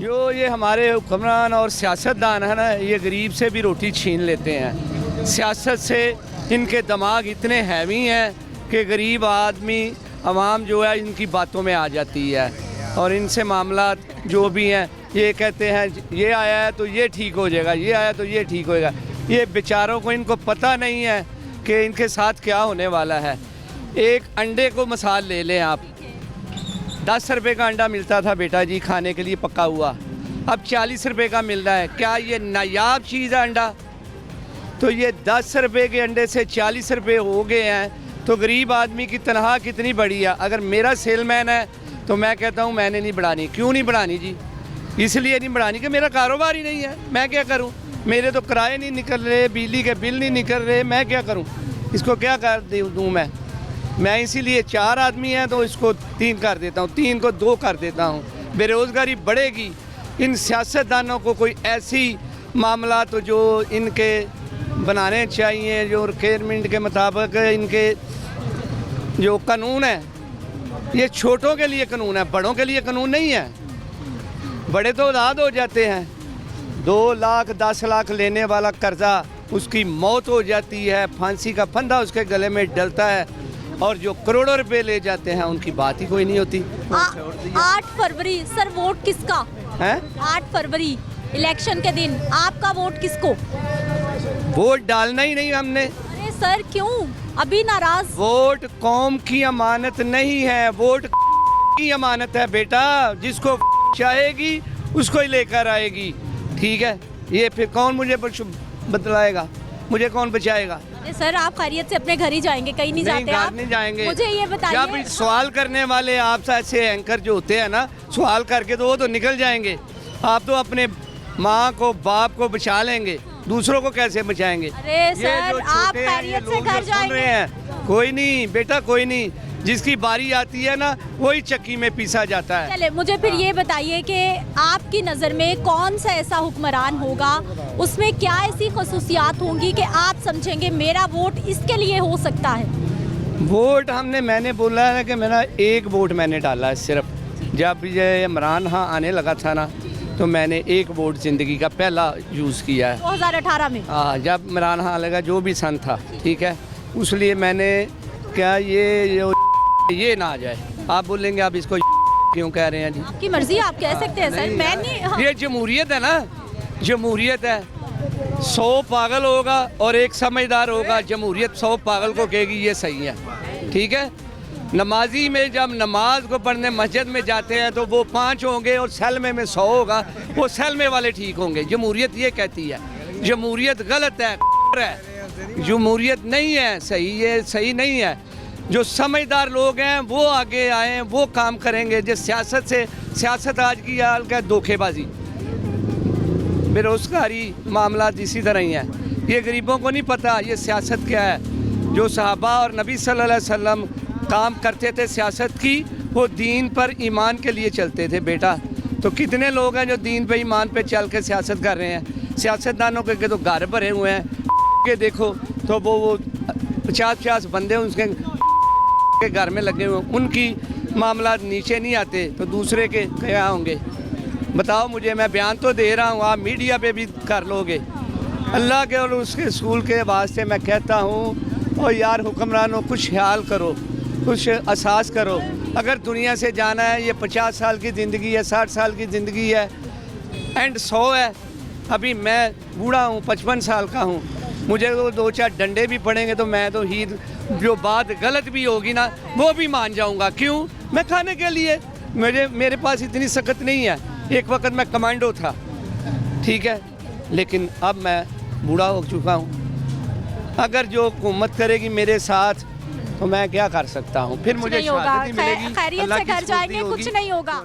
ये हमारे हुक्मरान और सियासतदान है ना, ये गरीब से भी रोटी छीन लेते हैं। सियासत से इनके दिमाग इतने हैवी हैं कि गरीब आदमी आवाम जो है इनकी बातों में आ जाती है और इनसे मामला जो भी हैं ये कहते हैं ये आया है तो ये ठीक हो जाएगा, ये आया तो ये ठीक होएगा। ये बेचारों को इनको पता नहीं है कि इनके साथ क्या होने वाला है। एक अंडे को मिसाल ले लें आप, 10 रुपये का अंडा मिलता था बेटा जी खाने के लिए पका हुआ, अब 40 रुपये का मिल रहा है। क्या ये नायाब चीज़ है अंडा? तो ये 10 रुपये के अंडे से 40 रुपये हो गए हैं तो गरीब आदमी की तनख्वाह कितनी बड़ी है। अगर मेरा सेलमैन है तो मैं कहता हूँ मैंने नहीं बढ़ानी। क्यों नहीं बढ़ानी जी? इसलिए नहीं बढ़ानी कि मेरा कारोबार ही नहीं है, मैं क्या करूँ? मेरे तो किराए नहीं निकल रहे, बिजली के बिल नहीं निकल रहे, मैं क्या करूँ? इसको क्या कर दूँ मैं इसीलिए 4 आदमी हैं तो इसको 3 कर देता हूँ, 3 को 2 कर देता हूँ। बेरोज़गारी बढ़ेगी। इन सियासतदानों को कोई ऐसी मामला तो जो इनके बनाने चाहिए, जो रिक्वायरमेंट के मुताबिक इनके जो कानून है, ये छोटों के लिए कानून है, बड़ों के लिए कानून नहीं है। बड़े तो आज़ाद हो जाते हैं। 2 लाख 10 लाख लेने वाला कर्जा उसकी मौत हो जाती है, फांसी का फंदा उसके गले में डलता है, और जो करोड़ों रुपए ले जाते हैं उनकी बात ही कोई नहीं होती। 8 फरवरी सर वोट किसका है? 8 फरवरी इलेक्शन के दिन आपका वोट किसको? वोट डालना ही नहीं हमने। अरे सर क्यों अभी नाराज? वोट कौम की अमानत नहीं है, वोट की अमानत है बेटा। जिसको चाहेगी उसको ही लेकर आएगी, ठीक है? ये फिर कौन मुझे बतलाएगा, मुझे कौन बचाएगा? सर आप खैरियत से अपने घर ही जाएंगे, कहीं नहीं जाते आप? नहीं जाएंगे। मुझे ये बताइए, जब सवाल करने वाले आप ऐसे एंकर जो होते हैं ना, सवाल करके तो वो तो निकल जाएंगे। आप तो अपने माँ को बाप को बचा लेंगे, दूसरों को कैसे बचाएंगे? अरे सर आप खैरियत से घर जाएंगे? कोई नहीं बेटा, कोई नहीं। जिसकी बारी आती है ना वही चक्की में पीसा जाता है। चले मुझे फिर ये बताइए कि आपकी नज़र में कौन सा ऐसा हुक्मरान होगा, उसमें क्या ऐसी खसूसियात होंगी कि आप समझेंगे मेरा वोट इसके लिए हो सकता है? वोट मैंने बोला है कि मेरा एक वोट मैंने डाला है सिर्फ। जब ये इमरान खान आने लगा था ना तो मैंने एक वोट ज़िंदगी का पहला यूज़ किया है 2018 में। हाँ, जब इमरान खान लगा जो भी सन था, ठीक है, उसलिए मैंने क्या ये ना आ जाए। आप बोलेंगे आप इसको क्यों कह रहे हैं जी? आपकी मर्जी, आप कह सकते हैं सर। मैं नहीं, हाँ। ये जमहूरियत है ना, जमहूरियत है। 100 पागल होगा और एक समझदार होगा। जमहूरियत 100 पागल को कहेगी ये सही है, ठीक है? नमाजी में जब नमाज को पढ़ने मस्जिद में जाते हैं तो वो 5 होंगे और सलमे में 100 होगा, वो सलमे वाले ठीक होंगे। जमहूरियत ये कहती है। जमहूरियत गलत है, जमहूरियत नहीं है, सही नहीं है। जो समझदार लोग हैं वो आगे आए, वो काम करेंगे। जो सियासत आज की हाल का धोखेबाजी, बेरोजगारी मामला इसी तरह ही है। ये गरीबों को नहीं पता ये सियासत क्या है। जो सहाबा और नबी सल्लल्लाहु अलैहि वसल्लम काम करते थे सियासत की, वो दीन पर ईमान के लिए चलते थे बेटा। तो कितने लोग हैं जो दीन पे ईमान पे चल के सियासत कर रहे हैं? सियासतदानों के तो घर भरे हुए हैं के देखो तो वो 50-50 बंदे उसके घर में लगे हुए, उनकी मामला नीचे नहीं आते तो दूसरे के क्या होंगे बताओ मुझे? मैं बयान तो दे रहा हूँ, आप मीडिया पे भी कर लोगे। अल्लाह के और उसके रसूल के वास्ते मैं कहता हूँ, और यार हुक्मरानों कुछ ख्याल करो, कुछ एहसास करो। अगर दुनिया से जाना है, ये 50 साल की ज़िंदगी है, 60 साल की ज़िंदगी है, एंड 100 है। अभी मैं बूढ़ा हूँ, 55 साल का हूँ, मुझे तो 2-4 डंडे भी पड़ेंगे तो मैं तो ही जो बात गलत भी होगी ना वो भी मान जाऊंगा। क्यों? मैं खाने के लिए, मेरे पास इतनी सख्त नहीं है। एक वक्त मैं कमांडो था, ठीक है, लेकिन अब मैं बूढ़ा हो चुका हूँ। अगर जो हुकूमत करेगी मेरे साथ तो मैं क्या कर सकता हूँ? फिर मुझे शहादत मिलेगी, खैरियत से घर जाएंगे, कुछ नहीं होगा।